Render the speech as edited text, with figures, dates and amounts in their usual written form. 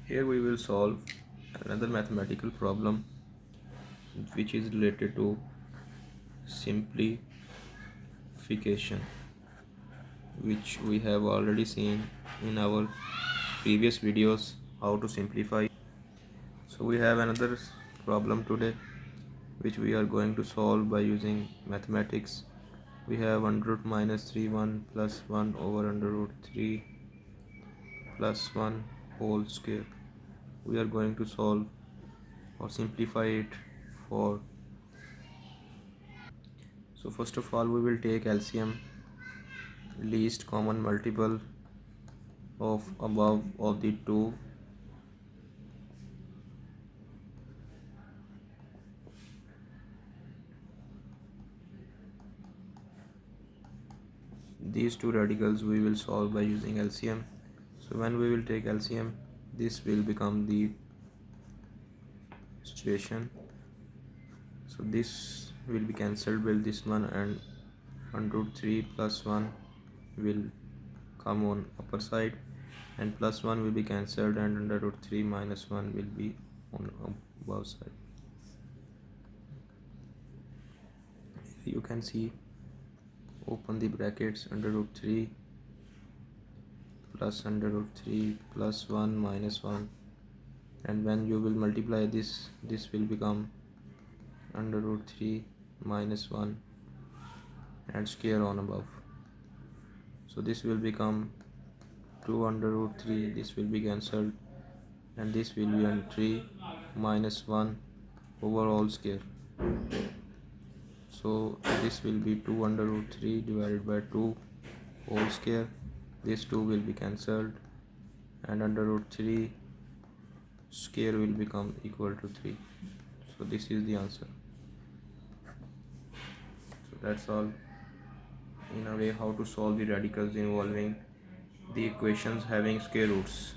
Here we will solve another mathematical problem which is related to simplification, which we have already seen in our previous videos how to simplify. So we have another problem today which we are going to solve by using mathematics. We have under root minus 3 1 plus 1 over under root 3 plus 1 whole square. We are going to solve or simplify it for. So first of all we will take LCM, least common multiple of above of the two. These two radicals we will solve by using LCM. So when we will take LCM, this will become the situation. So this will be cancelled with this one, and under root 3 plus 1 will come on upper side, and plus 1 will be cancelled, and under root 3 minus 1 will be on above side. You can see, open the brackets, under root 3 plus under root 3 plus 1 minus 1, and when you will multiply this will become under root 3 minus 1 and square on above. So this will become 2 under root 3, this will be cancelled, and this will be on 3 minus 1 over all square. So this will be 2 under root 3 divided by 2 whole square. This 2 will be cancelled, and under root 3 square will become equal to 3. So this is the answer. So that's all in a way how to solve the radicals involving the equations having square roots.